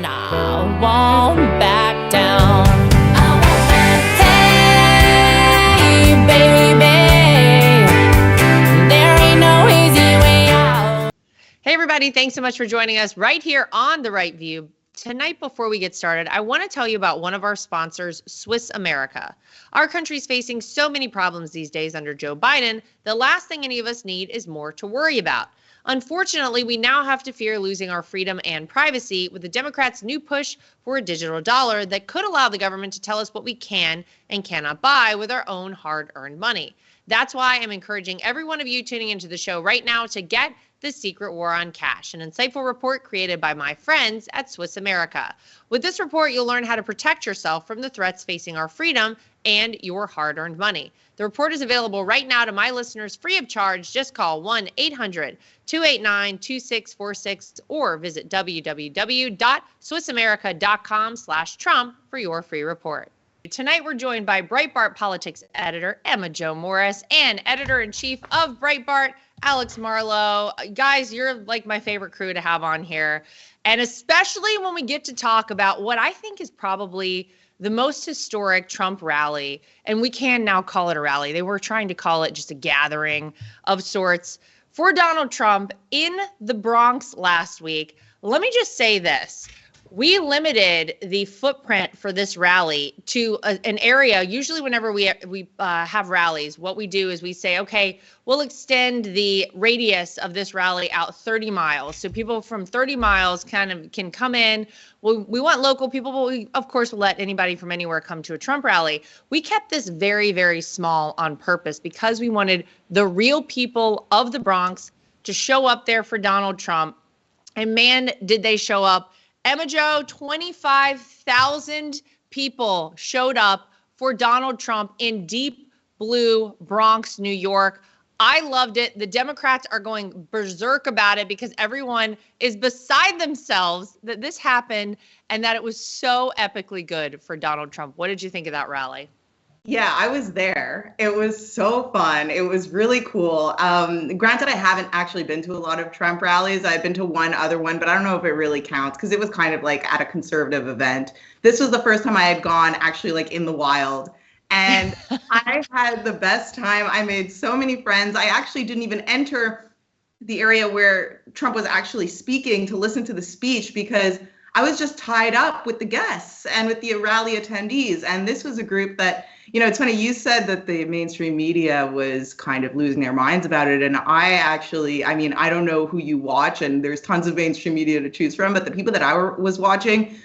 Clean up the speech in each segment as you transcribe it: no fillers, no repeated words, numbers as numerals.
and I won't back down. Hey, baby, there ain't no easy way out. Hey, everybody. Thanks so much for joining us right here on The Right View. Tonight, before we get started, I want to tell you about one of our sponsors, Swiss America. Our country's facing so many problems these days under Joe Biden. The last thing any of us need is more to worry about. Unfortunately, we now have to fear losing our freedom and privacy with the Democrats' new push for a digital dollar that could allow the government to tell us what we can and cannot buy with our own hard-earned money. That's why I'm encouraging every one of you tuning into the show right now to get The Secret War on Cash, an insightful report created by my friends at Swiss America. With this report, you'll learn how to protect yourself from the threats facing our freedom and your hard-earned money. The report is available right now to my listeners free of charge. Just call 1-800-289-2646 or visit www.swissamerica.com/Trump for your free report. Tonight, we're joined by Breitbart politics editor Emma Jo Morris and editor-in-chief of Breitbart, Alex Marlow. Guys, you're like my favorite crew to have on here. And especially when we get to talk about what I think is probably the most historic Trump rally. And we can now call it a rally. They were trying to call it just a gathering of sorts for Donald Trump in the Bronx last week. Let me just say this. We limited the footprint for this rally to an area. Usually whenever we have rallies, what we do is we say, okay, we'll extend the radius of this rally out 30 miles. So people from 30 miles can come in. We want local people, but we, of course, will let anybody from anywhere come to a Trump rally. We kept this very, very small on purpose because we wanted the real people of the Bronx to show up there for Donald Trump. And man, did they show up. Emma Jo, 25,000 people showed up for Donald Trump in deep blue Bronx, New York. I loved it. The Democrats are going berserk about it because everyone is beside themselves that this happened and that it was so epically good for Donald Trump. What did you think of that rally? Yeah, I was there. It was so fun. It was really cool. Granted, I haven't actually been to a lot of Trump rallies. I've been to one other one, but I don't know if it really counts because it was kind of like at a conservative event. This was the first time I had gone actually like in the wild. And I had the best time. I made so many friends. I actually didn't even enter the area where Trump was actually speaking to listen to the speech because I was just tied up with the guests and with the rally attendees. And this was a group that, you know, it's funny, you said that the mainstream media was kind of losing their minds about it. And I mean, I don't know who you watch and there's tons of mainstream media to choose from, but the people that I was watching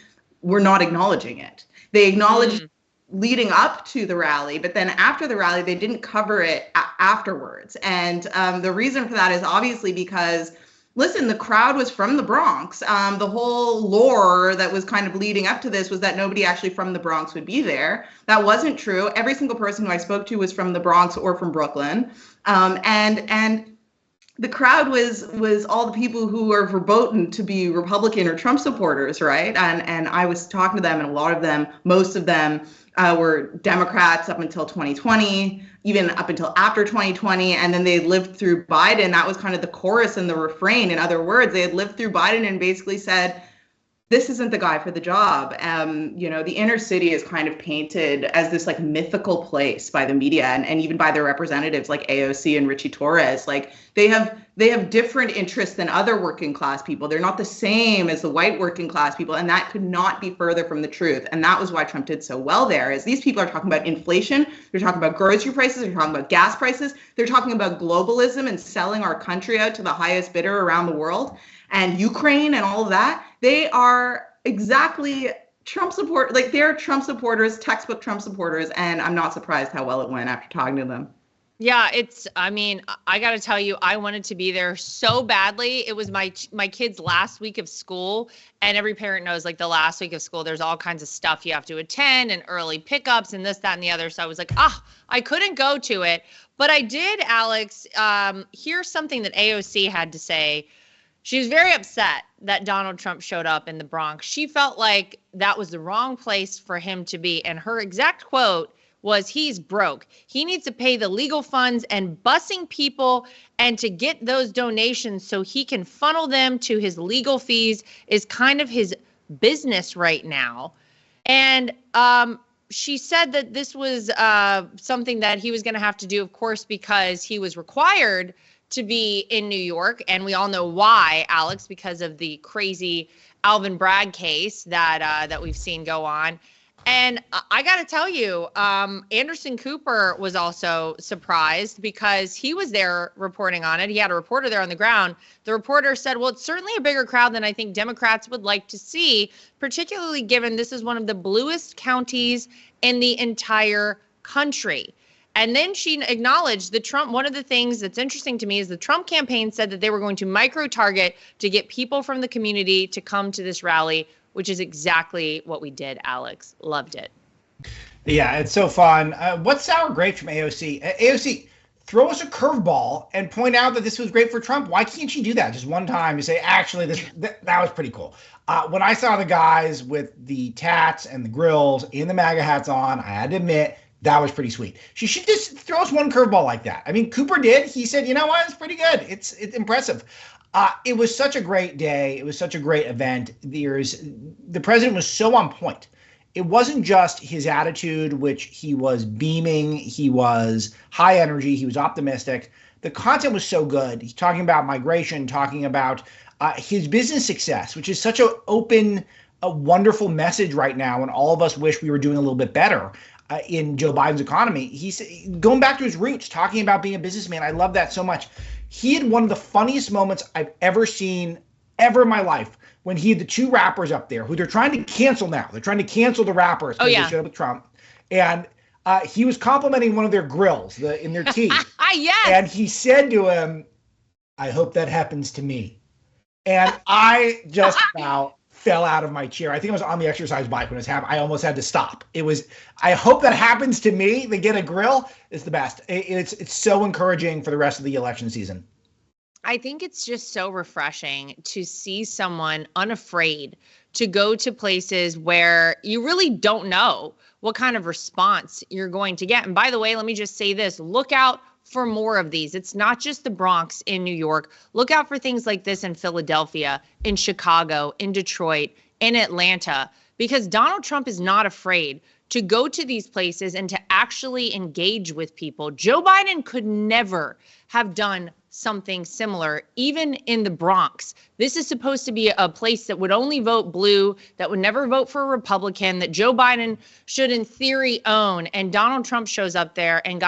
were not acknowledging it. They acknowledged leading up to the rally, but then after the rally, they didn't cover it afterwards. And the reason for that is obviously because listen, the crowd was from the Bronx. The whole lore that was kind of leading up to this was that nobody actually from the Bronx would be there. That wasn't true. Every single person who I spoke to was from the Bronx or from Brooklyn. And the crowd was all the people who were verboten to be Republican or Trump supporters, right? And I was talking to them, and a lot of them, most of them were Democrats up until 2020. Even up until after 2020, and then they lived through Biden. That was kind of the chorus and the refrain. In other words, they had lived through Biden and basically said, this isn't the guy for the job. You know, the inner city is kind of painted as this like mythical place by the media and even by their representatives like AOC and Richie Torres. Like they have different interests than other working class people. They're not the same as the white working class people. And that could not be further from the truth. And that was why Trump did so well there, is these people are talking about inflation. They're talking about grocery prices. They're talking about gas prices. They're talking about globalism and selling our country out to the highest bidder around the world and Ukraine and all of that. They are exactly Trump support, like they're Trump supporters, textbook Trump supporters. And I'm not surprised how well it went after talking to them. Yeah, I mean, I got to tell you, I wanted to be there so badly. It was my kids' last week of school, and every parent knows, like, the last week of school, there's all kinds of stuff you have to attend and early pickups and this, that, and the other. So I was like, I couldn't go to it. But I did, Alex, hear something that AOC had to say. She was very upset that Donald Trump showed up in the Bronx. She felt like that was the wrong place for him to be. And her exact quote was, he's broke. He needs to pay the legal funds and busing people and to get those donations so he can funnel them to his legal fees is kind of his business right now. And she said that this was something that he was going to have to do, of course, because he was required to be in New York. And we all know why, Alex, because of the crazy Alvin Bragg case that we've seen go on. And I got to tell you, Anderson Cooper was also surprised because he was there reporting on it. He had a reporter there on the ground. The reporter said, well, it's certainly a bigger crowd than I think Democrats would like to see, particularly given this is one of the bluest counties in the entire country. And then she acknowledged one of the things that's interesting to me is the Trump campaign said that they were going to micro-target to get people from the community to come to this rally, which is exactly what we did, Alex. Loved it. Yeah, it's so fun. What's sour grapes from AOC? AOC, throw us a curveball and point out that this was great for Trump. Why can't you do that just one time? You say, actually, that was pretty cool. When I saw the guys with the tats and the grills and the MAGA hats on, I had to admit, that was pretty sweet. She should just throw us one curveball like that. I mean, Cooper did. He said, you know what? It's pretty good. It's impressive. It was such a great day. It was such a great event. The president was so on point. It wasn't just his attitude, which he was beaming. He was high energy. He was optimistic. The content was so good. He's talking about migration, talking about his business success, which is such an open, a wonderful message right now. And all of us wish we were doing a little bit better in Joe Biden's economy. He's going back to his roots, talking about being a businessman. I love that so much. He had one of the funniest moments I've ever seen ever in my life when he had the two rappers up there who they're trying to cancel now. They're trying to cancel the rappers because they showed up with Trump. And he was complimenting one of their grills in their tea. Yes. And he said to him, I hope that happens to me. And I just fell out of my chair. I think I was on the exercise bike when it was happening. I almost had to stop. I hope that happens to me. They get a grill. It's the best. It's so encouraging for the rest of the election season. I think it's just so refreshing to see someone unafraid to go to places where you really don't know what kind of response you're going to get. And by the way, let me just say this, look out for more of these. It's not just the Bronx in New York. Look out for things like this in Philadelphia, in Chicago, in Detroit, in Atlanta, because Donald Trump is not afraid to go to these places and to actually engage with people. Joe Biden could never have done something similar, even in the Bronx. This is supposed to be a place that would only vote blue, that would never vote for a Republican, that Joe Biden should in theory own. And Donald Trump shows up there and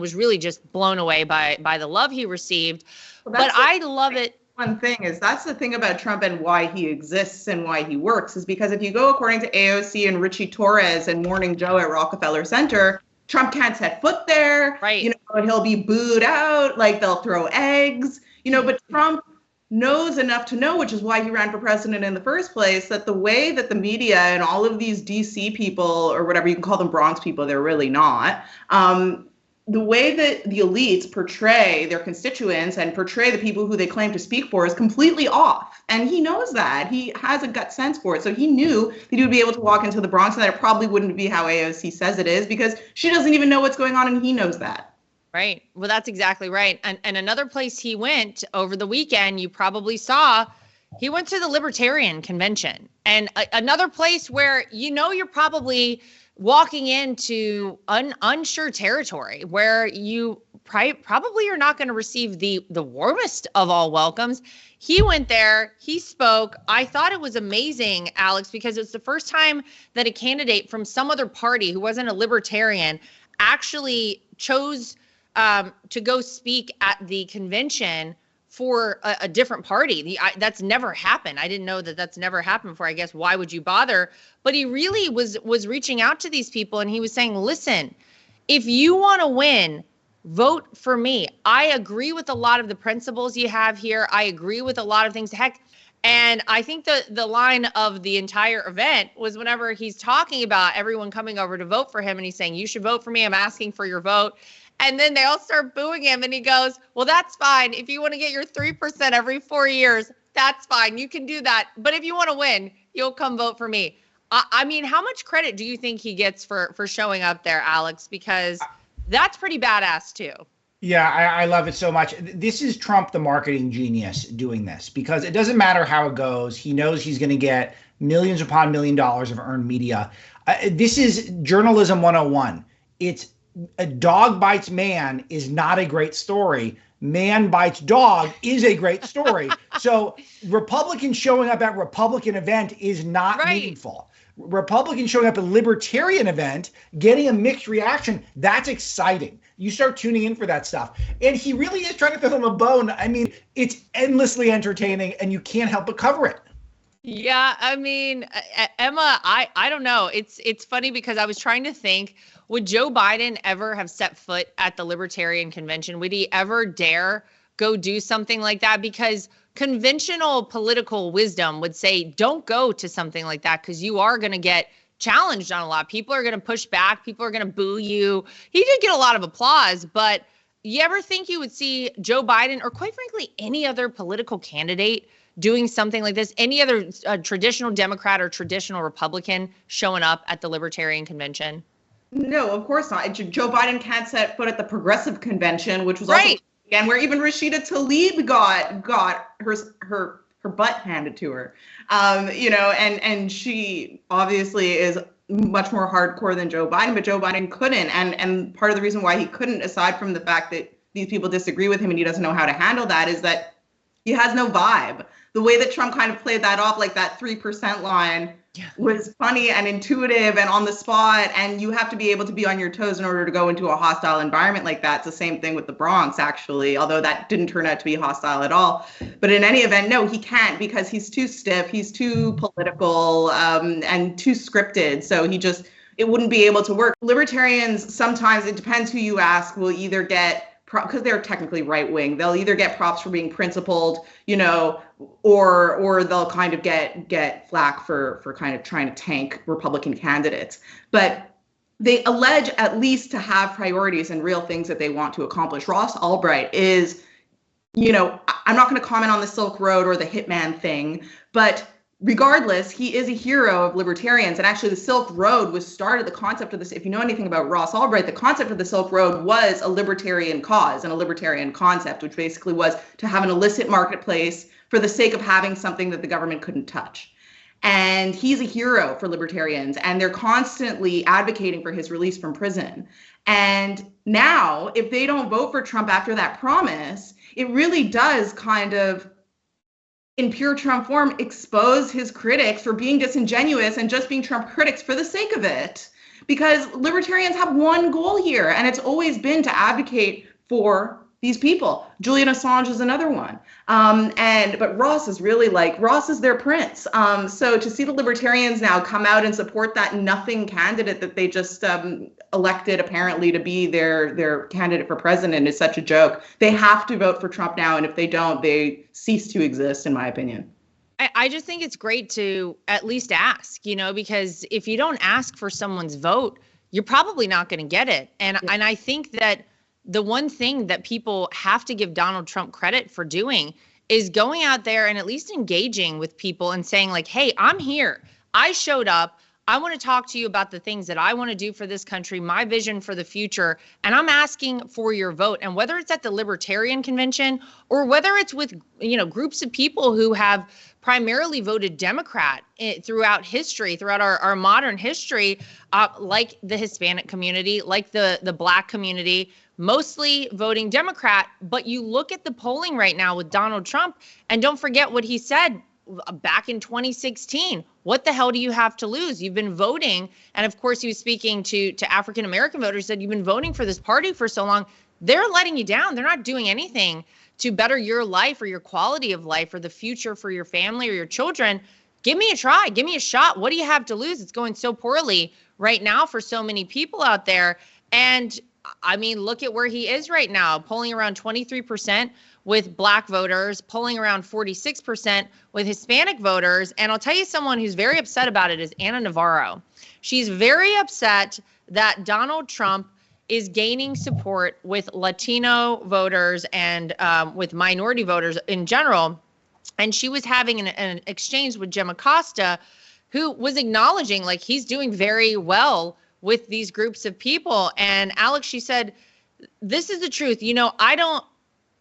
was really just blown away by the love he received. Well, but I love it. One thing is that's the thing about Trump and why he exists and why he works is because if you go according to AOC and Richie Torres and Morning Joe at Rockefeller Center, Trump can't set foot there. Right. And he'll be booed out, like they'll throw eggs, but Trump knows enough to know, which is why he ran for president in the first place, that the way that the media and all of these DC people or whatever you can call them, Bronx people, they're really not, the way that the elites portray their constituents and portray the people who they claim to speak for is completely off. And he knows that. He has a gut sense for it. So he knew that he would be able to walk into the Bronx and that it probably wouldn't be how AOC says it is because she doesn't even know what's going on and he knows that. Right. Well, that's exactly right. And another place he went over the weekend, you probably saw, he went to the Libertarian Convention. And another place where you're probably walking into unsure territory where you probably are not going to receive the warmest of all welcomes. He went there, he spoke. I thought it was amazing, Alex, because it's the first time that a candidate from some other party who wasn't a libertarian actually chose to go speak at the convention for a different party. That's never happened. I didn't know that that's never happened before. I guess why would you bother? But he really was reaching out to these people and he was saying, listen, if you want to win, vote for me. I agree with a lot of the principles you have here. I agree with a lot of things. Heck, and I think the line of the entire event was whenever he's talking about everyone coming over to vote for him and he's saying, you should vote for me. I'm asking for your vote. And then they all start booing him and he goes, well, that's fine. If you want to get your 3% every 4 years, that's fine. You can do that. But if you want to win, you'll come vote for me. I mean, how much credit do you think he gets for showing up there, Alex? Because that's pretty badass too. Yeah, I love it so much. This is Trump, the marketing genius, doing this because it doesn't matter how it goes. He knows he's going to get millions upon $1 million of earned media. This is journalism 101. It's a dog bites man is not a great story. Man bites dog is a great story. So Republicans showing up at Republican event is not meaningful. Republicans showing up at a libertarian event, getting a mixed reaction, that's exciting. You start tuning in for that stuff. And he really is trying to throw them a bone. I mean, it's endlessly entertaining and you can't help but cover it. Yeah, I mean, Emma, I don't know. It's funny because I was trying to think, would Joe Biden ever have set foot at the Libertarian Convention? Would he ever dare go do something like that? Because conventional political wisdom would say, don't go to something like that because you are going to get challenged on a lot. People are going to push back. People are going to boo you. He did get a lot of applause, but you ever think you would see Joe Biden or quite frankly, any other political candidate doing something like this? Any other traditional Democrat or traditional Republican showing up at the Libertarian Convention? No, of course not. Joe Biden can't set foot at the Progressive Convention, which was also again where even Rashida Tlaib got her butt handed to her. And she obviously is much more hardcore than Joe Biden, but Joe Biden couldn't. And part of the reason why he couldn't, aside from the fact that these people disagree with him and he doesn't know how to handle that, is that he has no vibe. The way that Trump kind of played that off, like that 3% line, was funny and intuitive and on the spot. And you have to be able to be on your toes in order to go into a hostile environment like that. It's the same thing with the Bronx, actually, although that didn't turn out to be hostile at all. But in any event, no, he can't because he's too stiff. He's too political and too scripted. So it wouldn't be able to work. Libertarians, sometimes, it depends who you ask, will either get, because they're technically right wing, they'll either get props for being principled, or they'll kind of get flack for kind of trying to tank Republican candidates. But they allege at least to have priorities and real things that they want to accomplish. Ross Albright is, I'm not going to comment on the Silk Road or the Hitman thing, but regardless, he is a hero of libertarians. And actually, the Silk Road was started, the concept of this, if you know anything about Ross Albright, the concept of the Silk Road was a libertarian cause and a libertarian concept, which basically was to have an illicit marketplace for the sake of having something that the government couldn't touch. And he's a hero for libertarians, and they're constantly advocating for his release from prison. And now, if they don't vote for Trump after that promise, it really does kind of, in pure Trump form, expose his critics for being disingenuous and just being Trump critics for the sake of it. Because libertarians have one goal here, and it's always been to advocate for these people. Julian Assange is another one. But Ross is really Ross is their prince. So to see the libertarians now come out and support that nothing candidate that they just elected apparently to be their candidate for president is such a joke. They have to vote for Trump now. And if they don't, they cease to exist, in my opinion. I just think it's great to at least ask, because if you don't ask for someone's vote, you're probably not going to get it. And I think that the one thing that people have to give Donald Trump credit for doing is going out there and at least engaging with people and saying hey, I'm here. I showed up. I want to talk to you about the things that I want to do for this country, my vision for the future, and I'm asking for your vote. And whether it's at the Libertarian Convention or whether it's with, groups of people who have primarily voted Democrat throughout history, throughout our modern history, like the Hispanic community, like the Black community, mostly voting Democrat. But you look at the polling right now with Donald Trump, and don't forget what he said back in 2016. What the hell do you have to lose? You've been voting. And of course, he was speaking to African-American voters, said you've been voting for this party for so long. They're letting you down. They're not doing anything to better your life or your quality of life or the future for your family or your children. Give me a try. Give me a shot. What do you have to lose? It's going so poorly right now for so many people out there. And I mean, look at where he is right now, polling around 23% with Black voters, polling around 46% with Hispanic voters. And I'll tell you someone who's very upset about it is Ana Navarro. She's very upset that Donald Trump is gaining support with Latino voters and with minority voters in general. And she was having an exchange with Jim Acosta, who was acknowledging he's doing very well with these groups of people. And Alex, she said, this is the truth.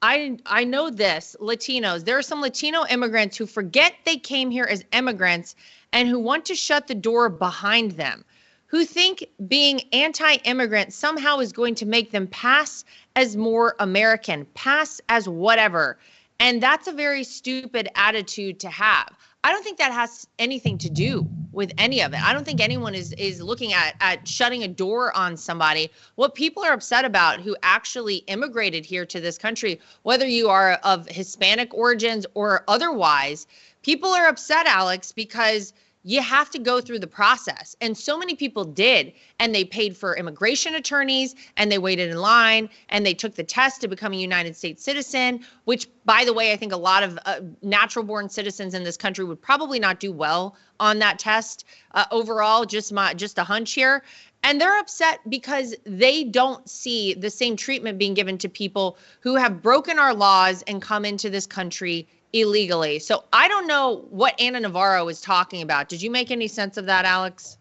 I know this, Latinos, there are some Latino immigrants who forget they came here as immigrants and who want to shut the door behind them, who think being anti-immigrant somehow is going to make them pass as more American, pass as whatever. And that's a very stupid attitude to have. I don't think that has anything to do with any of it. I don't think anyone is looking at shutting a door on somebody. What people are upset about who actually immigrated here to this country, whether you are of Hispanic origins or otherwise, people are upset, Alex, because you have to go through the process. And so many people did. And they paid for immigration attorneys, and they waited in line, and they took the test to become a United States citizen, which, by the way, I think a lot of natural born citizens in this country would probably not do well on that test overall, just a hunch here. And they're upset because they don't see the same treatment being given to people who have broken our laws and come into this country illegally. So I don't know what Anna Navarro is talking about. Did you make any sense of that, Alex?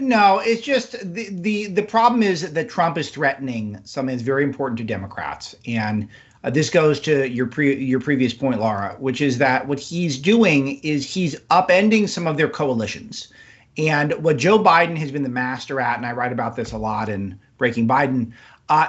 No, it's just the problem is that Trump is threatening something that's very important to Democrats. And this goes to your previous point, Lara, which is that what he's doing is he's upending some of their coalitions. And what Joe Biden has been the master at, and I write about this a lot in Breaking Biden,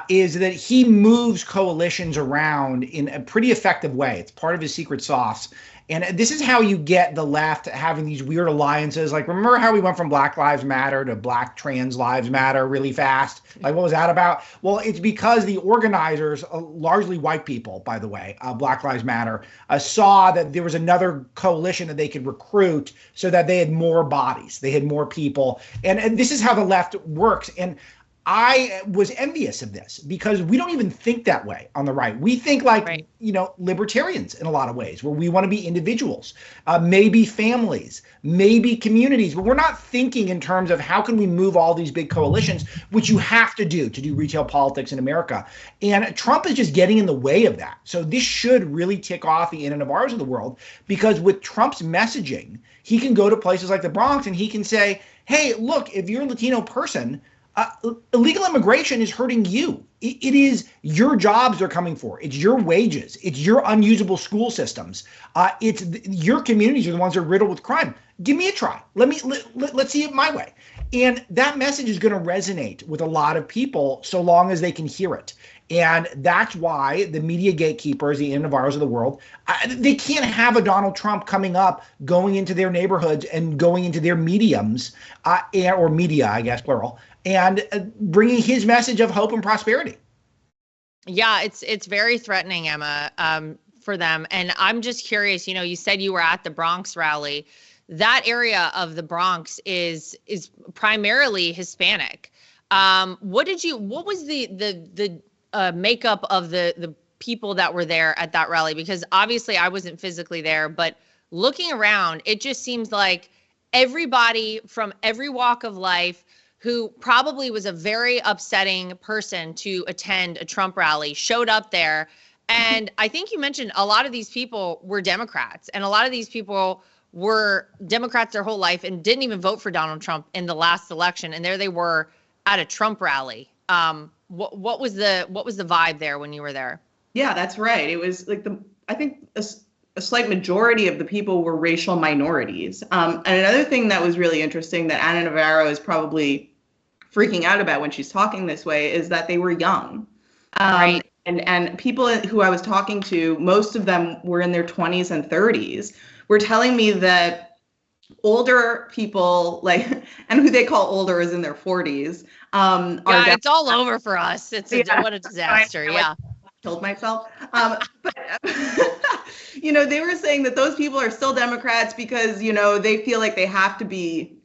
is that he moves coalitions around in a pretty effective way. It's part of his secret sauce. And this is how you get the left having these weird alliances. Like, remember how we went from Black Lives Matter to Black Trans Lives Matter really fast? Like, what was that about? Well, it's because the organizers, largely white people, by the way, Black Lives Matter, saw that there was another coalition that they could recruit so that they had more bodies, they had more people. And this is how the left works. And I was envious of this because we don't even think that way on the right. We think like, right, libertarians in a lot of ways, where we want to be individuals, maybe families, maybe communities, but we're not thinking in terms of how can we move all these big coalitions, which you have to do retail politics in America. And Trump is just getting in the way of that. So this should really tick off the Anna Navarros of the world, because with Trump's messaging, he can go to places like the Bronx and he can say, hey, look, if you're a Latino person, illegal immigration is hurting you. It is your jobs they're coming for. It's your wages. It's your unusable school systems. It's your communities are the ones that are riddled with crime. Give me a try. Let's see it my way. And that message is going to resonate with a lot of people so long as they can hear it. And that's why the media gatekeepers, the Anna Navarros of the world, they can't have a Donald Trump coming up, going into their neighborhoods and going into their mediums, or media, I guess, plural, and bringing his message of hope and prosperity. Yeah, it's very threatening, Emma, for them. And I'm just curious, you said you were at the Bronx rally. That area of the Bronx is primarily Hispanic. What was the makeup of the people that were there at that rally? Because obviously I wasn't physically there, but looking around, it just seems like everybody from every walk of life who probably was a very upsetting person to attend a Trump rally showed up there. And I think you mentioned a lot of these people were Democrats, and a lot of these people were Democrats their whole life and didn't even vote for Donald Trump in the last election. And there they were at a Trump rally. What was the vibe there when you were there? Yeah, that's right. It was like I think a slight majority of the people were racial minorities. And another thing that was really interesting that Anna Navarro is probably freaking out about when she's talking this way is that they were young. Right. And people who I was talking to, most of them were in their 20s and 30s, were telling me that older people, and who they call older is in their 40s. It's all over for us. What a disaster. Yeah. Killed myself. But they were saying that those people are still Democrats because, they feel like they have to be.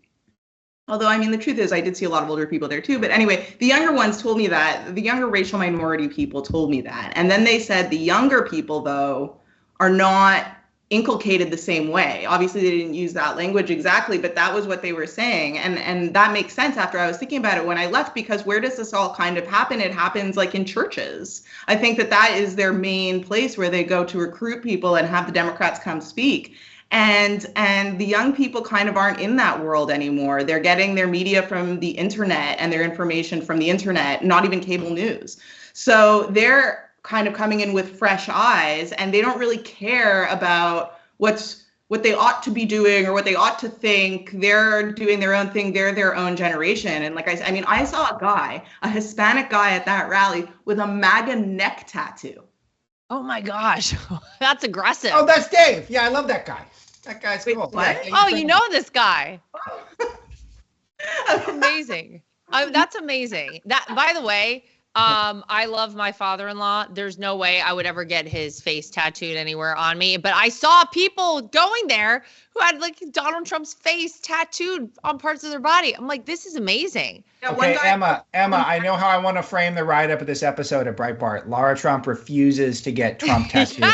Although, the truth is I did see a lot of older people there too. But anyway, the younger ones told me that. The younger racial minority people told me that. And then they said the younger people, though, are not inculcated the same way. Obviously, they didn't use that language exactly, but that was what they were saying. And that makes sense after I was thinking about it when I left, because where does this all kind of happen? It happens like in churches. I think that is their main place where they go to recruit people and have the Democrats come speak. And the young people kind of aren't in that world anymore. They're getting their media from the internet and their information from the internet, not even cable news. So they're kind of coming in with fresh eyes, and they don't really care about what's what they ought to be doing or what they ought to think. They're doing their own thing. They're their own generation. And like I mean, I saw a Hispanic guy at that rally with a MAGA neck tattoo. Oh my gosh, that's aggressive. Oh, that's Dave. Yeah, I love that guy. That guy's Wait, cool. what? Yeah, Oh, you know this guy. That's amazing. That's amazing. That, by the way, I love my father-in-law. There's no way I would ever get his face tattooed anywhere on me. But I saw people going there who had like Donald Trump's face tattooed on parts of their body. I'm like, this is amazing. Yeah, Okay, Emma, I know how I want to frame the write-up of this episode at Breitbart. Lara Trump refuses to get Trump tattooed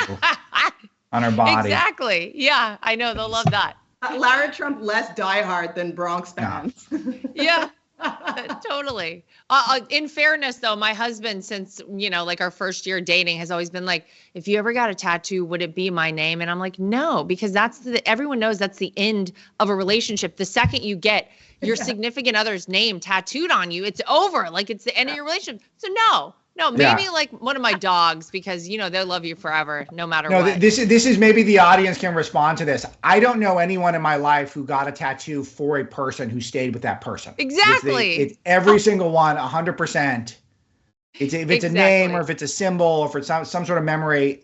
on her body. Exactly. Yeah, I know. They'll love that. Lara Trump less diehard than Bronx fans. Yeah. Totally. In fairness, though, my husband, since, like our first year dating, has always been like, if you ever got a tattoo, would it be my name? And I'm like, no, because everyone knows that's the end of a relationship. The second you get your significant other's name tattooed on you, it's over. Like, it's the end of your relationship. So no, maybe like one of my dogs, because they'll love you forever, no matter what. This is maybe the audience can respond to this. I don't know anyone in my life who got a tattoo for a person who stayed with that person. Exactly. It's every single one, 100%. If it's a name or if it's a symbol or if it's some sort of memory,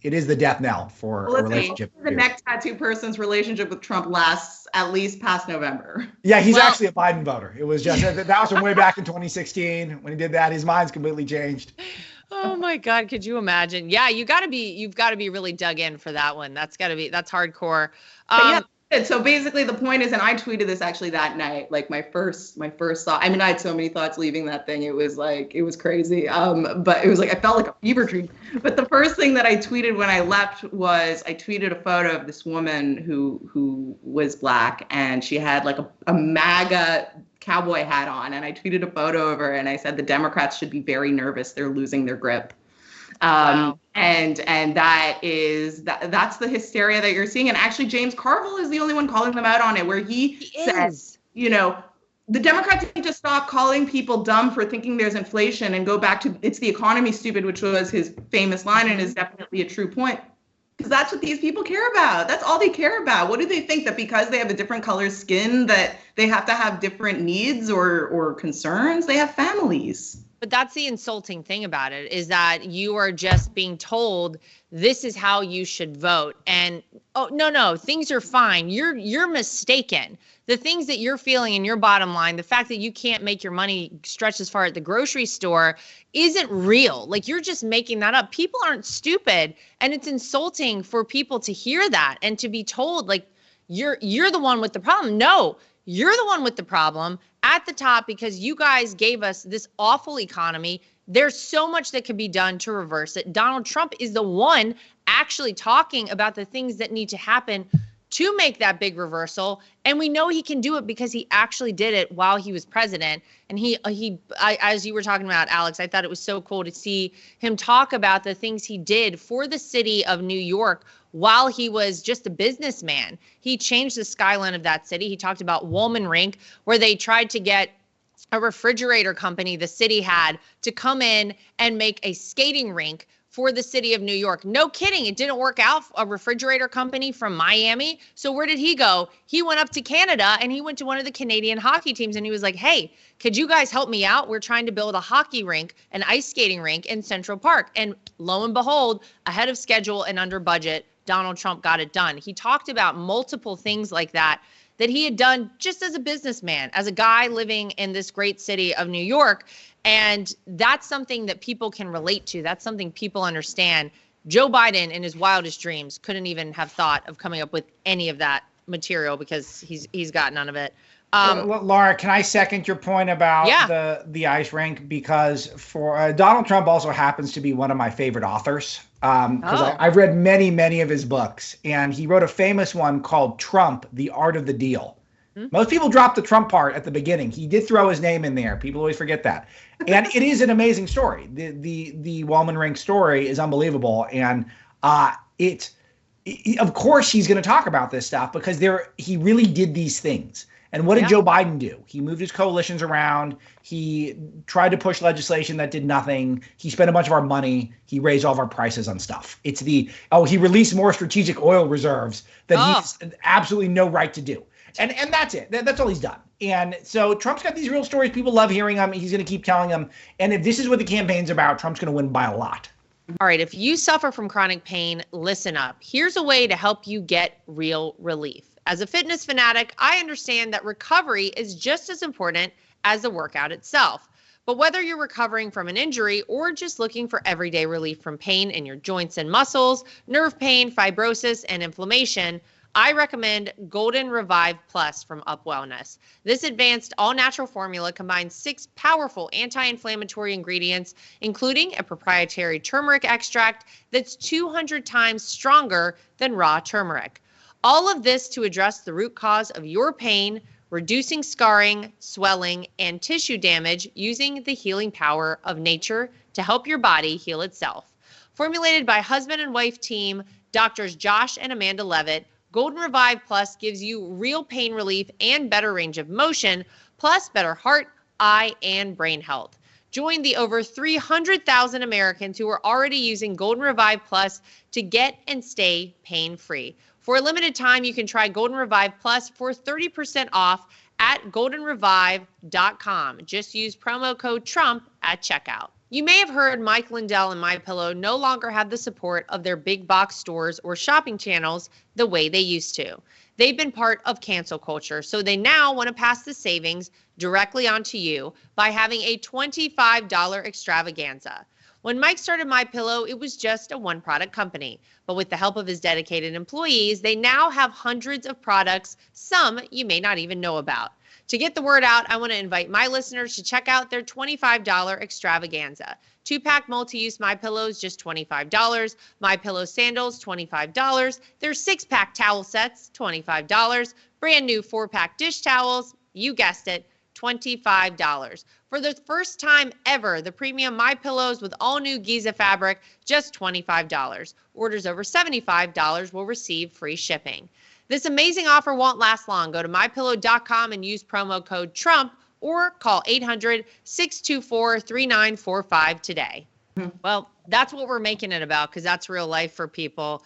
it is the death knell for a relationship. The neck tattoo person's relationship with Trump lasts at least past November. Yeah, he's actually a Biden voter. It was just that was from way back in 2016 when he did that. His mind's completely changed. Oh my God, could you imagine? Yeah, you've got to be really dug in for that one. That's hardcore. So basically the point is, and I tweeted this actually that night, like my first thought. I mean, I had so many thoughts leaving that thing. It was crazy. But it was like, I felt like a fever dream. But the first thing that I tweeted when I left was I tweeted a photo of this woman who was Black, and she had like a MAGA cowboy hat on. And I tweeted a photo of her and I said, the Democrats should be very nervous. They're losing their grip. Wow. And that's the hysteria that you're seeing. And actually, James Carville is the only one calling them out on it, where he says, the Democrats need to stop calling people dumb for thinking there's inflation and go back to it's the economy, stupid, which was his famous line and is definitely a true point. Because that's what these people care about. That's all they care about. What do they think, that because they have a different color skin that they have to have different needs or concerns? They have families. But that's the insulting thing about it, is that you are just being told this is how you should vote. And no, things are fine. You're mistaken. The things that you're feeling in your bottom line, the fact that you can't make your money stretch as far at the grocery store isn't real. Like, you're just making that up. People aren't stupid, and it's insulting for people to hear that and to be told like you're the one with the problem. No, you're the one with the problem at the top, because you guys gave us this awful economy. There's so much that can be done to reverse it. Donald Trump is the one actually talking about the things that need to happen to make that big reversal. And we know he can do it because he actually did it while he was president. And as you were talking about, Alex, I thought it was so cool to see him talk about the things he did for the city of New York while he was just a businessman. He changed the skyline of that city. He talked about Woolman Rink, where they tried to get a refrigerator company the city had to come in and make a skating rink for the city of New York. No kidding. It didn't work out. A refrigerator company from Miami. So where did he go? He went up to Canada, and he went to one of the Canadian hockey teams, and he was like, hey, could you guys help me out? We're trying to build a hockey rink, an ice skating rink in Central Park. And lo and behold, ahead of schedule and under budget, Donald Trump got it done. He talked about multiple things like that he had done just as a businessman, as a guy living in this great city of New York. And that's something that people can relate to. That's something people understand. Joe Biden, in his wildest dreams, couldn't even have thought of coming up with any of that material, because he's got none of it. Lara, can I second your point about the ice rink? Because for Donald Trump also happens to be one of my favorite authors. Because I've read many of his books, and he wrote a famous one called Trump, The Art of the Deal. Most people drop the Trump part at the beginning. He did throw his name in there. People always forget that. And it is an amazing story. The Woolman Rink story is unbelievable. And of course he's going to talk about this stuff because he really did these things. And what did Joe Biden do? He moved his coalitions around. He tried to push legislation that did nothing. He spent a bunch of our money. He raised all of our prices on stuff. It's he released more strategic oil reserves that he has absolutely no right to do. And that's it. That's all he's done. And so Trump's got these real stories. People love hearing them. He's going to keep telling them. And if this is what the campaign's about, Trump's going to win by a lot. All right, if you suffer from chronic pain, listen up. Here's a way to help you get real relief. As a fitness fanatic, I understand that recovery is just as important as the workout itself. But whether you're recovering from an injury or just looking for everyday relief from pain in your joints and muscles, nerve pain, fibrosis, and inflammation, I recommend Golden Revive Plus from Up Wellness. This advanced all-natural formula combines 6 powerful anti-inflammatory ingredients, including a proprietary turmeric extract that's 200 times stronger than raw turmeric. All of this to address the root cause of your pain, reducing scarring, swelling, and tissue damage using the healing power of nature to help your body heal itself. Formulated by husband and wife team, Doctors Josh and Amanda Levitt, Golden Revive Plus gives you real pain relief and better range of motion, plus better heart, eye, and brain health. Join the over 300,000 Americans who are already using Golden Revive Plus to get and stay pain-free. For a limited time, you can try Golden Revive Plus for 30% off at goldenrevive.com. Just use promo code Trump at checkout. You may have heard Mike Lindell and MyPillow no longer have the support of their big box stores or shopping channels the way they used to. They've been part of cancel culture, so they now want to pass the savings directly onto you by having a $25 extravaganza. When Mike started MyPillow, it was just a one-product company. But with the help of his dedicated employees, they now have hundreds of products, some you may not even know about. To get the word out, I want to invite my listeners to check out their $25 extravaganza. 2-pack multi-use MyPillows, just $25. MyPillow sandals, $25. Their 6-pack towel sets, $25. Brand new 4-pack dish towels, you guessed it, $25. For the first time ever, the premium MyPillows with all new Giza fabric, just $25. Orders over $75 will receive free shipping. This amazing offer won't last long. Go to mypillow.com and use promo code Trump or call 800-624-3945 today. Well, that's what we're making it about because that's real life for people.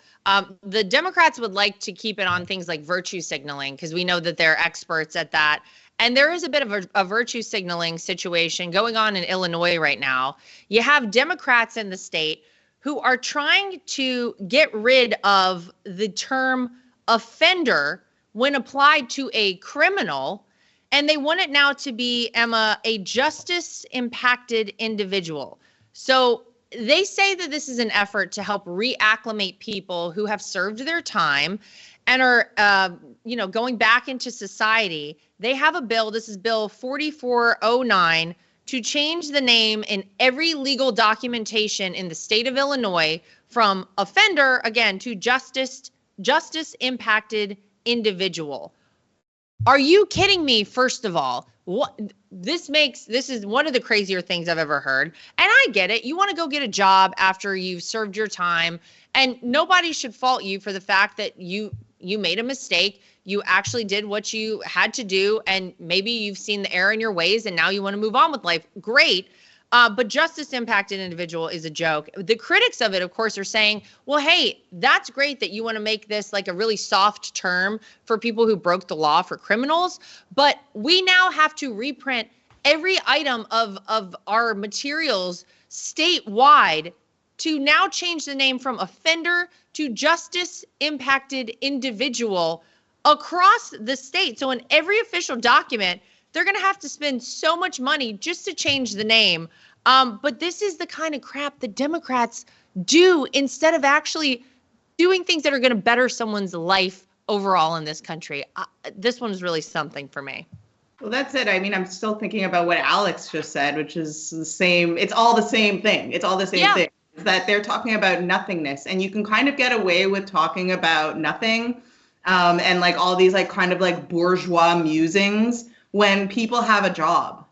The Democrats would like to keep it on things like virtue signaling because we know that they're experts at that. And there is a bit of a virtue signaling situation going on in Illinois right now. You have Democrats in the state who are trying to get rid of the term offender when applied to a criminal, and they want it now to be, Emma, a justice-impacted individual. So they say that this is an effort to help reacclimate people who have served their time and are, going back into society. They have a bill, this is Bill 4409, to change the name in every legal documentation in the state of Illinois from offender, again, to justice-impacted individual. Are you kidding me, first of all? This is one of the crazier things I've ever heard. And I get it. You want to go get a job after you've served your time, and nobody should fault you for the fact that you made a mistake. You actually did what you had to do, and maybe you've seen the error in your ways, and now you want to move on with life. Great. But justice impacted individual is a joke. The critics of it, of course, are saying, well, hey, that's great that you want to make this like a really soft term for people who broke the law for criminals. But we now have to reprint every item of our materials statewide to now change the name from offender to justice impacted individual across the state. So in every official document, they're going to have to spend so much money just to change the name. But this is the kind of crap the Democrats do instead of actually doing things that are going to better someone's life overall in this country. This one's really something for me. Well, that's it. I mean, I'm still thinking about what Alex just said, which is the same. It's all the same thing. It's all the same thing. Is that they're talking about nothingness, and you can kind of get away with talking about nothing and like all these like kind of like bourgeois musings when people have a job.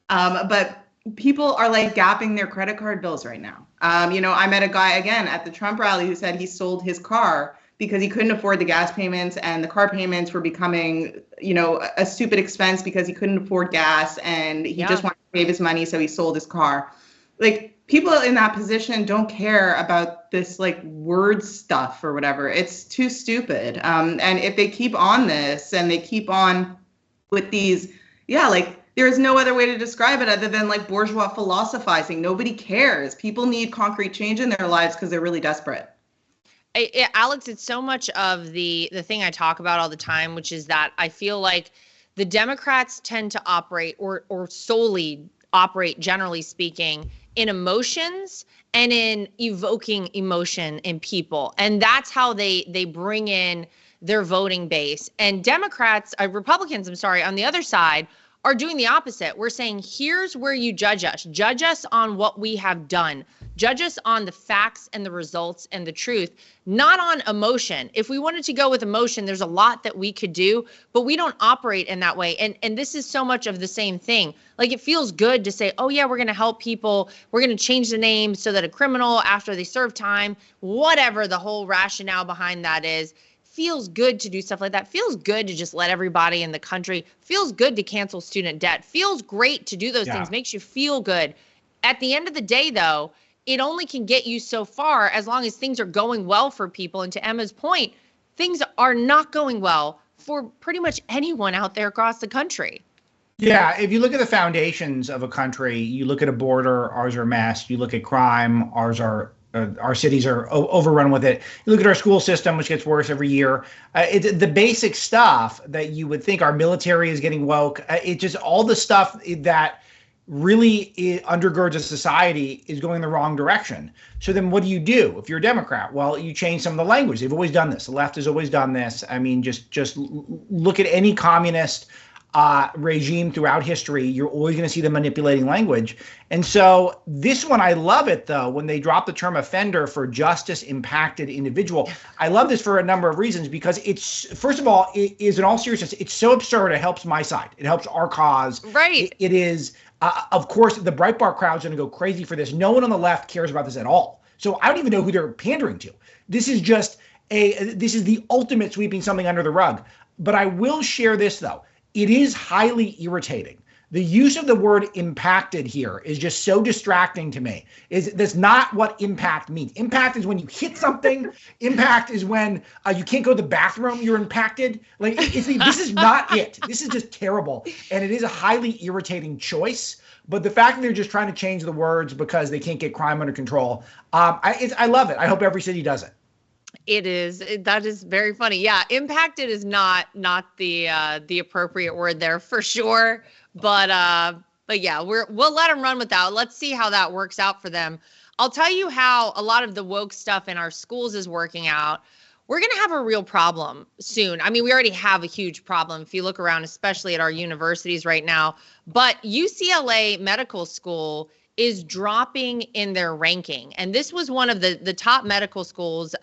But people are like gapping their credit card bills right now. I met a guy again at the Trump rally who said he sold his car because he couldn't afford the gas payments, and the car payments were becoming, a stupid expense because he couldn't afford gas, and he just wanted to save his money, so he sold his car. Like, people in that position don't care about this like word stuff or whatever. It's too stupid. And if they keep on this and they keep on with these, like, there's no other way to describe it other than like bourgeois philosophizing. Nobody cares. People need concrete change in their lives because they're really desperate. Alex, it's so much of the thing I talk about all the time, which is that I feel like the Democrats tend to operate or solely operate, generally speaking, in emotions and in evoking emotion in people. And that's how they bring in their voting base. And Republicans, on the other side, are doing the opposite. We're saying, here's where you judge us. Judge us on what we have done. Judge us on the facts and the results and the truth, not on emotion. If we wanted to go with emotion, there's a lot that we could do, but we don't operate in that way. And this is so much of the same thing. Like, it feels good to say, oh yeah, we're going to help people. We're going to change the name so that a criminal, after they serve time, whatever the whole rationale behind that is, feels good to do stuff like that. Feels good to just let everybody in the country. Feels good to cancel student debt. Feels great to do those things. Makes you feel good. At the end of the day, though, it only can get you so far as long as things are going well for people. And to Emma's point, things are not going well for pretty much anyone out there across the country. Yeah, if you look at the foundations of a country, you look at a border, ours are a mess. You look at crime, our cities are overrun with it. You look at our school system, which gets worse every year. It's the basic stuff that you would think. Our military is getting woke. It's just all the stuff that really undergirds a society is going the wrong direction. So then what do? If you're a Democrat? Well, you change some of the language. They've always done this. The left has always done this. I mean, just look at any communist regime throughout history. You're always going to see them manipulating language. And so this one, I love it, though, when they drop the term offender for justice impacted individual. I love this for a number of reasons, because it's, first of all, it is, in all seriousness, it's so absurd. It helps my side. It helps our cause. Right. It is, of course, the Breitbart crowd's going to go crazy for this. No one on the left cares about this at all. So I don't even know who they're pandering to. This is just this is the ultimate sweeping something under the rug. But I will share this, though. It is highly irritating. The use of the word impacted here is just so distracting to me. That's not what impact means. Impact is when you hit something. Impact is when you can't go to the bathroom, you're impacted. Like, this is not it. This is just terrible. And it is a highly irritating choice. But the fact that they're just trying to change the words because they can't get crime under control, I love it. I hope every city does it. That is very funny. Yeah, impacted is not the appropriate word there for sure. But yeah, we'll let them run with that. Let's see how that works out for them. I'll tell you how a lot of the woke stuff in our schools is working out. We're going to have a real problem soon. I mean, we already have a huge problem if you look around, especially at our universities right now. But UCLA Medical School is dropping in their ranking. And this was one of the top medical schools.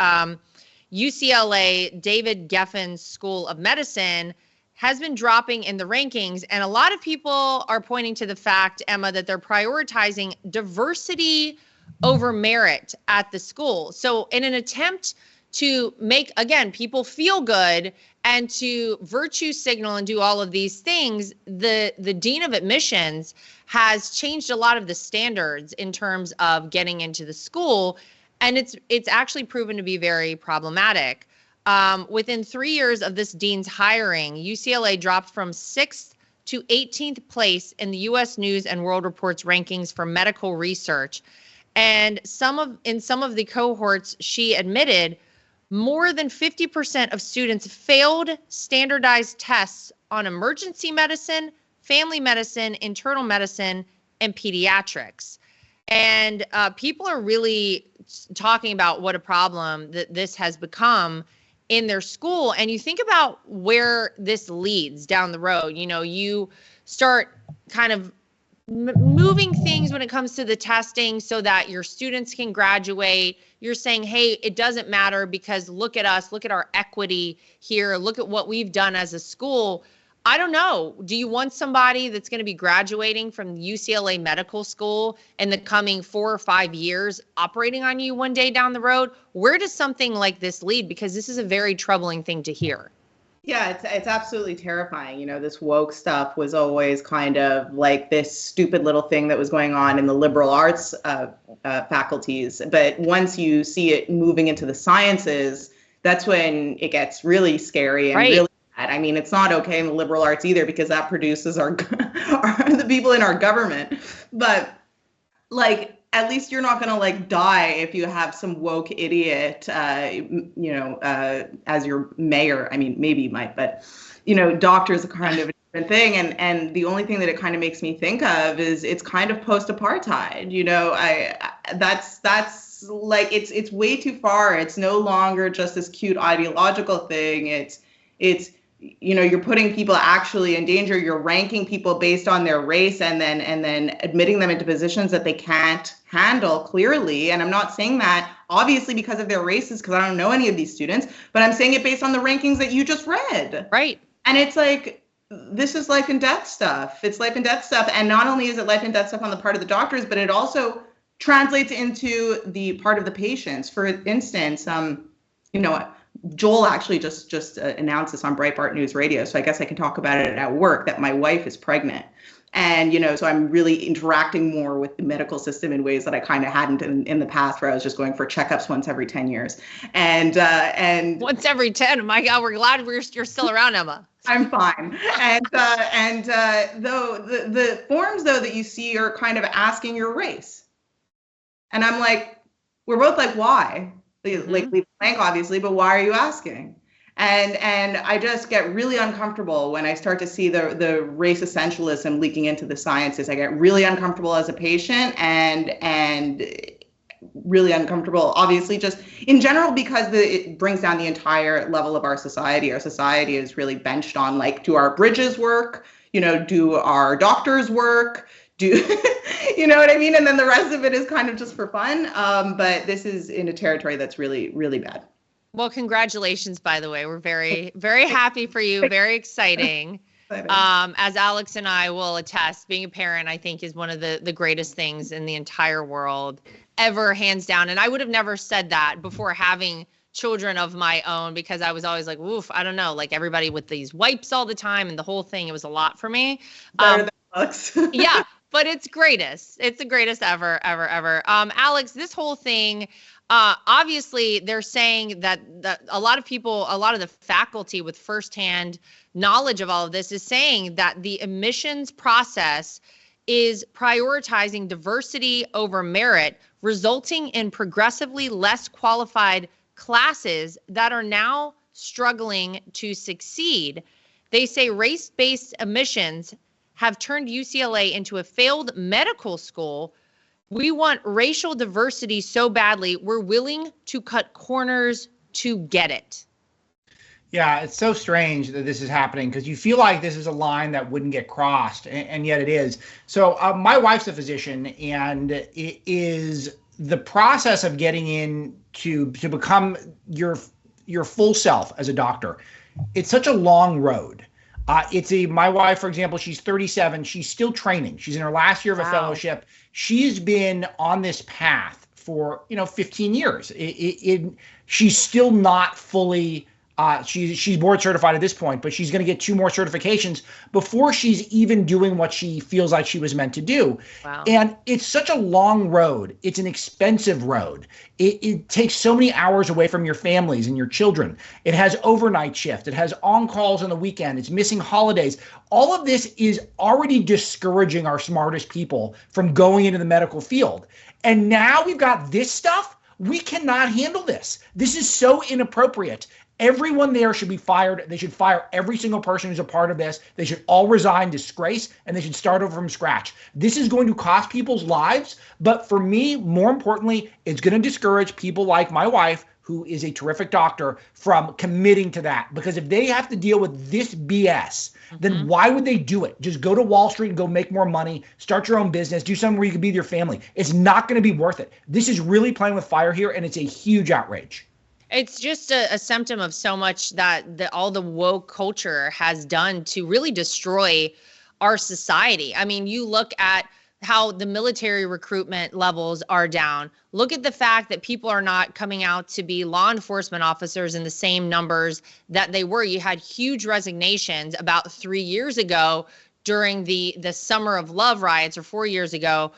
UCLA David Geffen School of Medicine has been dropping in the rankings. And a lot of people are pointing to the fact, Emma, that they're prioritizing diversity over merit at the school. So in an attempt to make, again, people feel good and to virtue signal and do all of these things, the dean of admissions has changed a lot of the standards in terms of getting into the school. And it's actually proven to be very problematic. Within 3 years of this dean's hiring, UCLA dropped from 6th to 18th place in the U.S. News and World Report's rankings for medical research. And in some of the cohorts, she admitted more than 50% of students failed standardized tests on emergency medicine, family medicine, internal medicine, and pediatrics. And people are really talking about what a problem that this has become in their school. And you think about where this leads down the road. You know, you start kind of moving things when it comes to the testing so that your students can graduate. You're saying, hey, it doesn't matter because look at us, look at our equity here, look at what we've done as a school. I don't know. Do you want somebody that's going to be graduating from UCLA medical school in the coming 4 or 5 years operating on you one day down the road? Where does something like this lead? Because this is a very troubling thing to hear. Yeah, it's absolutely terrifying. You know, this woke stuff was always kind of like this stupid little thing that was going on in the liberal arts faculties. But once you see it moving into the sciences, that's when it gets really scary and really bad. I mean, it's not okay in the liberal arts either, because that produces our the people in our government. But like, at least you're not going to like die if you have some woke idiot, as your mayor. I mean, maybe you might, but, you know, doctors are kind of a different thing. And the only thing that it kind of makes me think of is it's kind of post-apartheid. You know, that's like, it's way too far. It's no longer just this cute ideological thing. It's, you know, you're putting people actually in danger. You're ranking people based on their race and then admitting them into positions that they can't handle clearly. And I'm not saying that obviously because of their races, because I don't know any of these students, but I'm saying it based on the rankings that you just read. Right. And it's like, this is life and death stuff. It's life and death stuff. And not only is it life and death stuff on the part of the doctors, but it also translates into the part of the patients. For instance, you know, Joel actually just announced this on Breitbart News Radio, so I guess I can talk about it at work, that my wife is pregnant. And, you know, so I'm really interacting more with the medical system in ways that I kind of hadn't in the past, where I was just going for checkups once every 10 years. And once every 10, oh my God, we're glad you're still around, Emma. I'm fine. And though the forms, though, that you see are kind of asking your race. And I'm like, we're both like, why? Like, leave blank, obviously, but why are you asking? And I just get really uncomfortable when I start to see the race essentialism leaking into the sciences. I get really uncomfortable as a patient and really uncomfortable, obviously, just in general, because it brings down the entire level of our society. Our society is really benched on, like, do our bridges work? You know, do our doctors work? You know what I mean? And then the rest of it is kind of just for fun. But this is in a territory that's really, really bad. Well, congratulations, by the way. We're very, very happy for you. Very exciting. As Alex and I will attest, being a parent, I think, is one of the greatest things in the entire world ever, hands down. And I would have never said that before having children of my own, because I was always like, oof, I don't know, like everybody with these wipes all the time and the whole thing. It was a lot for me. Better than books. Yeah. But it's greatest. It's the greatest ever. Alex, this whole thing, obviously they're saying that a lot of people, a lot of the faculty with firsthand knowledge of all of this is saying that the admissions process is prioritizing diversity over merit, resulting in progressively less qualified classes that are now struggling to succeed. They say race-based admissions have turned UCLA into a failed medical school. We want racial diversity so badly, we're willing to cut corners to get it. Yeah, it's so strange that this is happening, because you feel like this is a line that wouldn't get crossed, and yet it is. So my wife's a physician, and it is the process of getting in to become your full self as a doctor. It's such a long road. My wife, for example, she's 37. She's still training. She's in her last year of a fellowship. She's been on this path for, 15 years. She's still not fully, she's board certified at this point, but she's going to get 2 more certifications before she's even doing what she feels like she was meant to do. Wow. And it's such a long road. It's an expensive road. It takes so many hours away from your families and your children. It has overnight shift. It has on-calls on the weekend. It's missing holidays. All of this is already discouraging our smartest people from going into the medical field. And now we've got this stuff. We cannot handle this. This is so inappropriate. Everyone there should be fired. They should fire every single person who's a part of this. They should all resign, disgrace, and they should start over from scratch. This is going to cost people's lives. But for me, more importantly, it's going to discourage people like my wife, who is a terrific doctor, from committing to that. Because if they have to deal with this BS, then why would they do it? Just go to Wall Street and go make more money, start your own business, do something where you can be with your family. It's not going to be worth it. This is really playing with fire here, and it's a huge outrage. It's just a symptom of so much that all the woke culture has done to really destroy our society. I mean, you look at how the military recruitment levels are down. Look at the fact that people are not coming out to be law enforcement officers in the same numbers that they were. You had huge resignations about 3 years ago during the Summer of Love riots, or 4 years ago,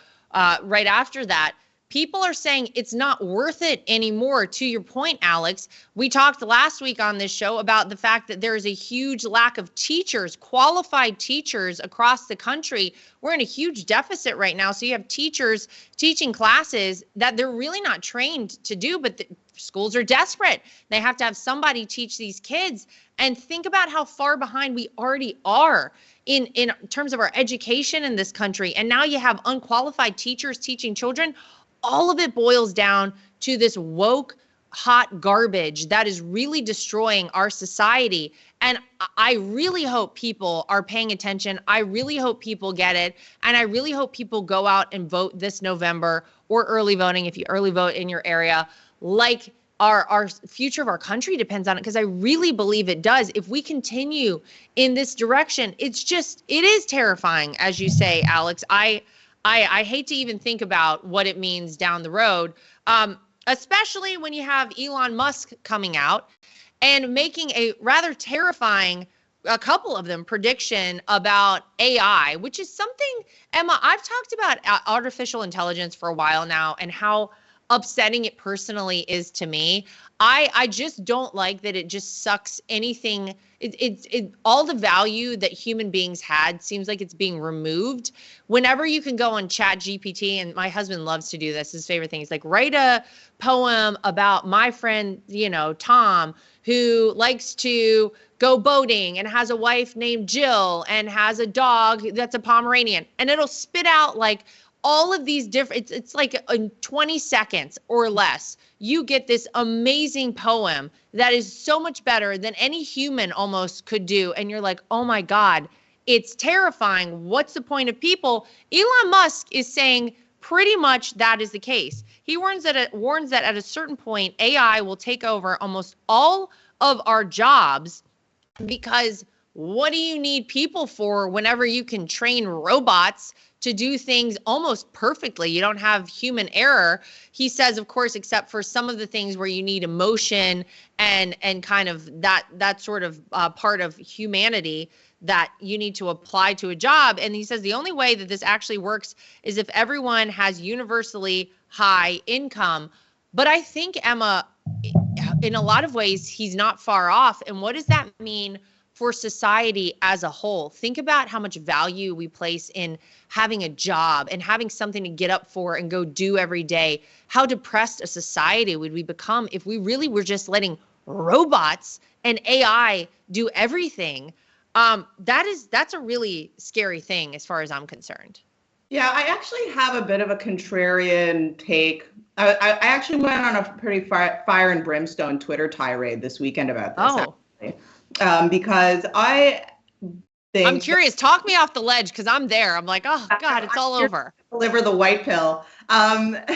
right after that. People are saying it's not worth it anymore. To your point, Alex, we talked last week on this show about the fact that there is a huge lack of teachers, qualified teachers across the country. We're in a huge deficit right now. So you have teachers teaching classes that they're really not trained to do, but the schools are desperate. They have to have somebody teach these kids. And think about how far behind we already are in terms of our education in this country. And now you have unqualified teachers teaching children. All of it boils down to this woke, hot garbage that is really destroying our society. And I really hope people are paying attention. I really hope people get it. And I really hope people go out and vote this November, or early voting if you early vote in your area. Like, our future of our country depends on it, because I really believe it does. If we continue in this direction, it is terrifying, as you say, Alex. I hate to even think about what it means down the road, especially when you have Elon Musk coming out and making a rather terrifying, a couple of them, prediction about AI, which is something, Emma, I've talked about artificial intelligence for a while now and how upsetting it personally is to me. I just don't like that it just sucks anything. All the value that human beings had seems like it's being removed. Whenever you can go on Chat GPT, and my husband loves to do this, his favorite thing is like, write a poem about my friend, Tom, who likes to go boating and has a wife named Jill and has a dog that's a Pomeranian. And it'll spit out like all of these different, it's like in 20 seconds or less, you get this amazing poem that is so much better than any human almost could do. And you're like, oh my God, it's terrifying. What's the point of people? Elon Musk is saying pretty much that is the case. He warns that at a certain point, AI will take over almost all of our jobs, because what do you need people for whenever you can train robots to do things almost perfectly? You don't have human error. He says, of course, except for some of the things where you need emotion and kind of that sort of part of humanity that you need to apply to a job. And he says the only way that this actually works is if everyone has universally high income. But I think, Emma, in a lot of ways, he's not far off. And what does that mean for society as a whole? Think about how much value we place in having a job and having something to get up for and go do every day. How depressed a society would we become if we really were just letting robots and AI do everything? That's a really scary thing as far as I'm concerned. Yeah, I actually have a bit of a contrarian take. I actually went on a pretty fire and brimstone Twitter tirade this weekend about this. Actually. Because I think I'm curious. Talk me off the ledge, because I'm there. I'm like, oh God, it's all over. Deliver the white pill. That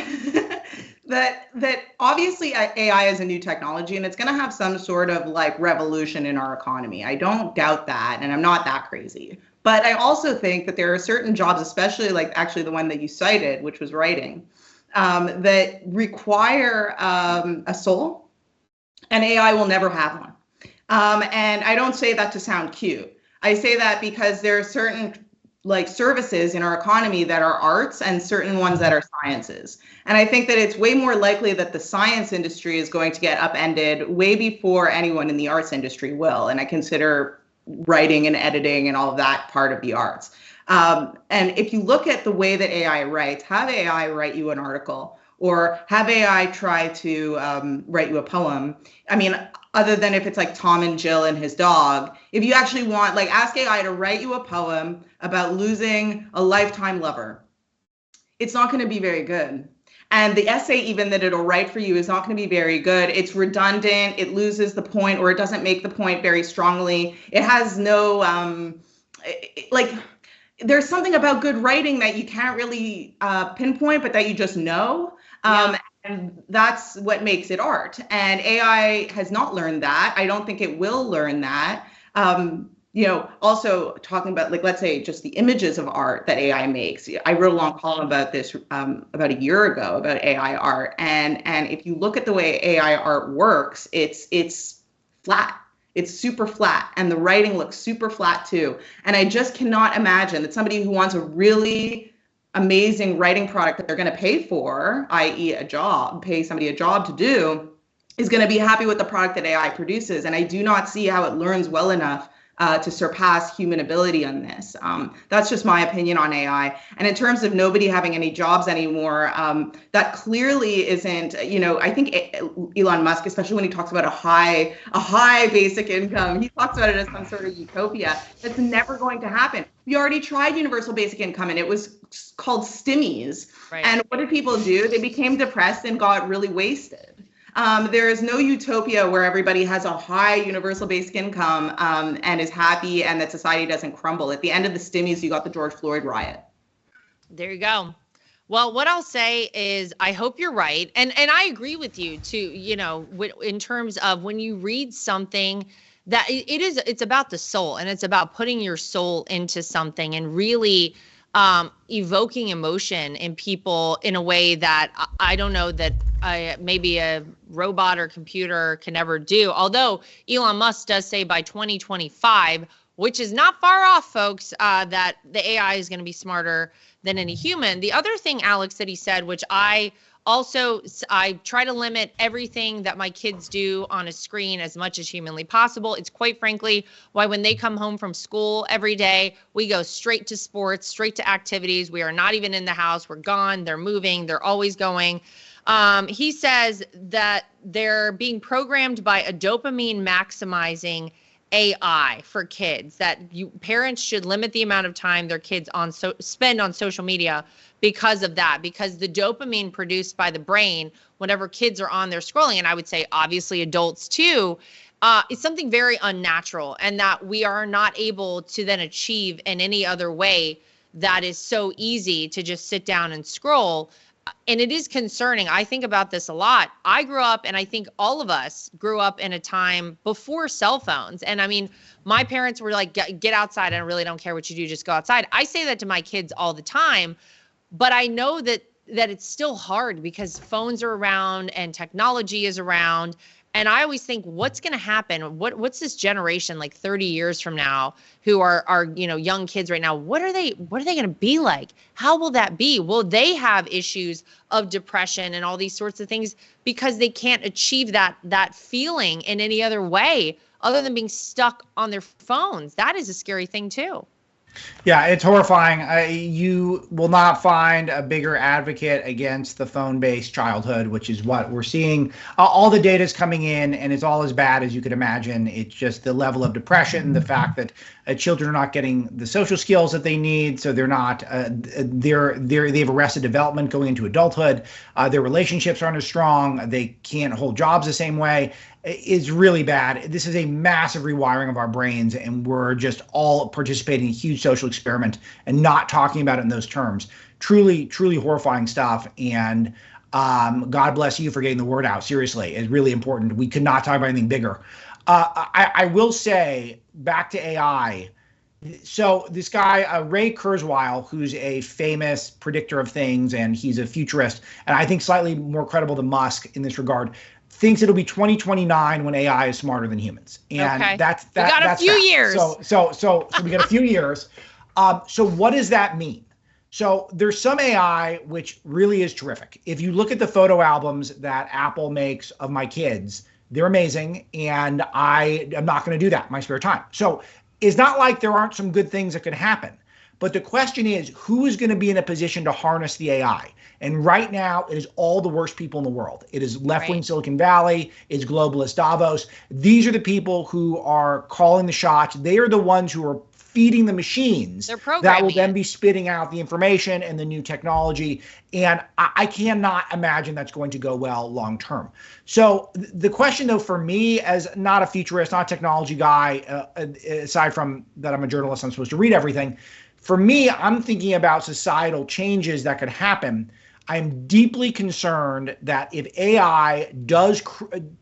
obviously AI is a new technology, and it's going to have some sort of like revolution in our economy. I don't doubt that, and I'm not that crazy. But I also think that there are certain jobs, especially like actually the one that you cited, which was writing, that require a soul, and AI will never have one. And I don't say that to sound cute. I say that because there are certain like services in our economy that are arts and certain ones that are sciences. And I think that it's way more likely that the science industry is going to get upended way before anyone in the arts industry will. And I consider writing and editing and all of that part of the arts. And if you look at the way that AI writes, have AI write you an article, or have AI try to write you a poem. I mean, other than if it's like Tom and Jill and his dog, if you actually want, like, ask AI to write you a poem about losing a lifetime lover, it's not going to be very good. And the essay even that it'll write for you is not going to be very good. It's redundant. It loses the point, or it doesn't make the point very strongly. It has no, there's something about good writing that you can't really pinpoint, but that you just know. And that's what makes it art. And AI has not learned that. I don't think it will learn that. Also talking about, like, let's say just the images of art that AI makes. I wrote a long column about this about a year ago about AI art. And if you look at the way AI art works, it's flat. It's super flat, and the writing looks super flat too. And I just cannot imagine that somebody who wants a really amazing writing product that they're going to pay for, i.e. pay somebody a job to do, is going to be happy with the product that AI produces. And I do not see how it learns well enough to surpass human ability on this. That's just my opinion on AI. And in terms of nobody having any jobs anymore, that clearly isn't, I think Elon Musk, especially when he talks about a high basic income, he talks about it as some sort of utopia. That's never going to happen. We already tried universal basic income, and it was called stimmies. Right. And what did people do? They became depressed and got really wasted. There is no utopia where everybody has a high universal basic income and is happy and that society doesn't crumble. At the end of the stimmies, you got the George Floyd riot. There you go. Well, what I'll say is I hope you're right. And I agree with you too, in terms of when you read something that it's about the soul, and it's about putting your soul into something and really evoking emotion in people in a way that I don't know that maybe a robot or computer can never do. Although Elon Musk does say by 2025, which is not far off, folks, that the AI is going to be smarter than any human. The other thing, Alex, that he said, which I try to limit everything that my kids do on a screen as much as humanly possible. It's quite frankly why when they come home from school every day, we go straight to sports, straight to activities. We are not even in the house. We're gone. They're moving. They're always going. He says that they're being programmed by a dopamine maximizing AI for kids, that parents should limit the amount of time their kids spend on social media because of that, because the dopamine produced by the brain whenever kids are on there scrolling, and I would say obviously adults too, is something very unnatural, and that we are not able to then achieve in any other way that is so easy to just sit down and scroll. And it is concerning. I think about this a lot. I grew up, and I think all of us grew up in a time before cell phones. And I mean, my parents were like, get outside. I really don't care what you do. Just go outside. I say that to my kids all the time, but I know that it's still hard because phones are around and technology is around. And I always think, what's going to happen? What's this generation like 30 years from now who are young kids right now? What are they going to be like? How will that be? Will they have issues of depression and all these sorts of things because they can't achieve that feeling in any other way other than being stuck on their phones? That is a scary thing too. Yeah, it's horrifying. You will not find a bigger advocate against the phone-based childhood, which is what we're seeing. All the data is coming in, and it's all as bad as you could imagine. It's just the level of depression, the fact that children are not getting the social skills that they need, so they're not. They have arrested development going into adulthood. Their relationships aren't as strong. They can't hold jobs the same way. Is really bad. This is a massive rewiring of our brains, and we're just all participating in a huge social experiment and not talking about it in those terms. Truly, truly horrifying stuff. And God bless you for getting the word out. Seriously, it's really important. We could not talk about anything bigger. I will say, back to AI. So this guy, Ray Kurzweil, who's a famous predictor of things, and he's a futurist, and I think slightly more credible than Musk in this regard, thinks it'll be 2029 when AI is smarter than humans. And okay. that's we got a few years. So we got a few years. So what does that mean? So there's some AI which really is terrific. If you look at the photo albums that Apple makes of my kids, they're amazing. And I am not going to do that in my spare time. So it's not like there aren't some good things that can happen. But the question is, who is going to be in a position to harness the AI? And right now, it is all the worst people in the world. It is left-wing Silicon Valley. It's globalist Davos. These are the people who are calling the shots. They are the ones who are feeding the machines that will then be spitting out the information and the new technology. And I cannot imagine that's going to go well long term. So the question, though, for me, as not a futurist, not a technology guy, aside from that I'm a journalist, I'm supposed to read everything. For me, I'm thinking about societal changes that could happen. I'm deeply concerned that if AI does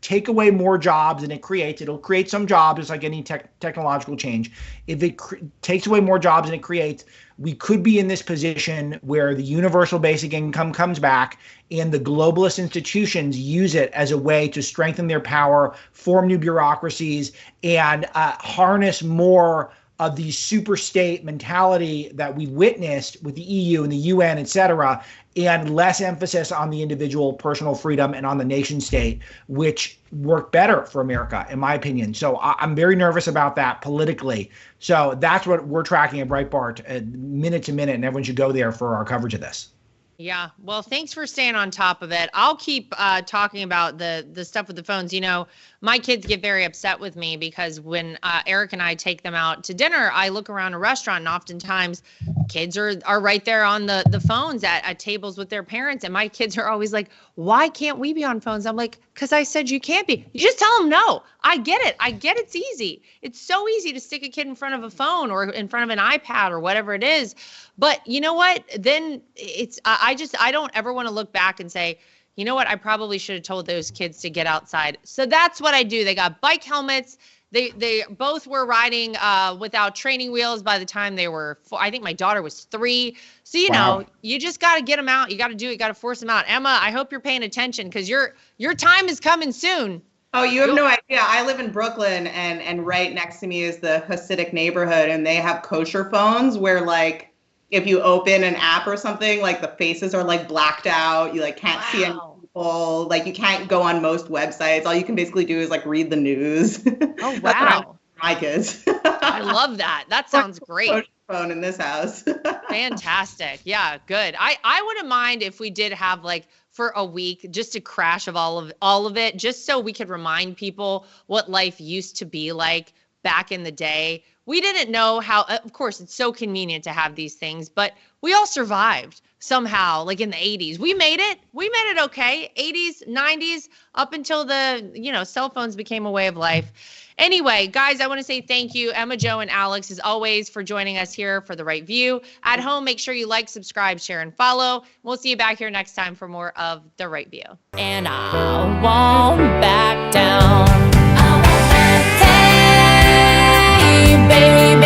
take away more jobs than it creates, it'll create some jobs, just like any technological change. If it takes away more jobs than it creates, we could be in this position where the universal basic income comes back and the globalist institutions use it as a way to strengthen their power, form new bureaucracies, and harness more of the super state mentality that we witnessed with the EU and the UN, et cetera, and less emphasis on the individual personal freedom and on the nation state, which work better for America, in my opinion. So I'm very nervous about that politically. So that's what we're tracking at Breitbart minute to minute, and everyone should go there for our coverage of this. Yeah. Well, thanks for staying on top of it. I'll keep talking about the stuff with the phones. You know, my kids get very upset with me because when Eric and I take them out to dinner, I look around a restaurant and oftentimes kids are right there on the phones at tables with their parents. And my kids are always like, why can't we be on phones? I'm like, because I said you can't be. You just tell them no. I get it. I get it's easy. It's so easy to stick a kid in front of a phone or in front of an iPad or whatever it is. But you know what? Then I don't ever want to look back and say, you know what? I probably should have told those kids to get outside. So that's what I do. They got bike helmets. They both were riding without training wheels by the time they were 4. I think my daughter was 3. So, you know, you just got to get them out. You got to do it. You got to force them out. Emma, I hope you're paying attention because your time is coming soon. Oh, you have no idea. I live in Brooklyn and right next to me is the Hasidic neighborhood and they have kosher phones where like if you open an app or something, like the faces are like blacked out. You like can't see any people. Like you can't go on most websites. All you can basically do is like read the news. Oh, wow. My kids. I love that. That sounds great. Phone in this house. Fantastic. Yeah, good. I wouldn't mind if we did have like for a week just a crash of all of it, just so we could remind people what life used to be like back in the day. We didn't know how, of course, it's so convenient to have these things, but we all survived somehow, like in the 80s. We made it. We made it okay. 80s, 90s, up until the, cell phones became a way of life. Anyway, guys, I want to say thank you, Emma, Joe, and Alex, as always, for joining us here for The Right View. At home, make sure you like, subscribe, share, and follow. We'll see you back here next time for more of The Right View. And I won't back down. Hey, baby,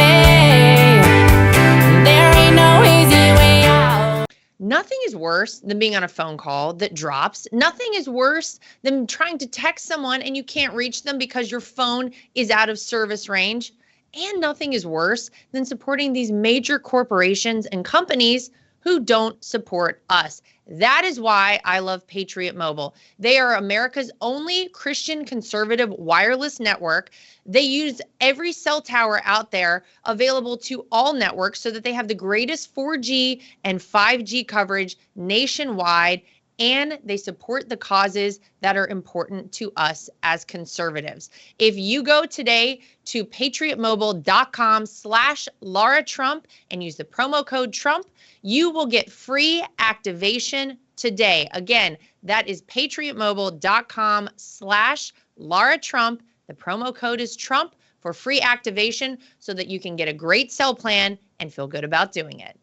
there ain't no easy way out. Nothing is worse than being on a phone call that drops. Nothing is worse than trying to text someone and you can't reach them because your phone is out of service range. And nothing is worse than supporting these major corporations and companies who don't support us. That is why I love Patriot Mobile. They are America's only Christian conservative wireless network. They use every cell tower out there available to all networks so that they have the greatest 4G and 5G coverage nationwide, and they support the causes that are important to us as conservatives. If you go today to patriotmobile.com/Lara Trump and use the promo code Trump, you will get free activation today. Again, that is patriotmobile.com/Lara Trump. The promo code is Trump for free activation so that you can get a great cell plan and feel good about doing it.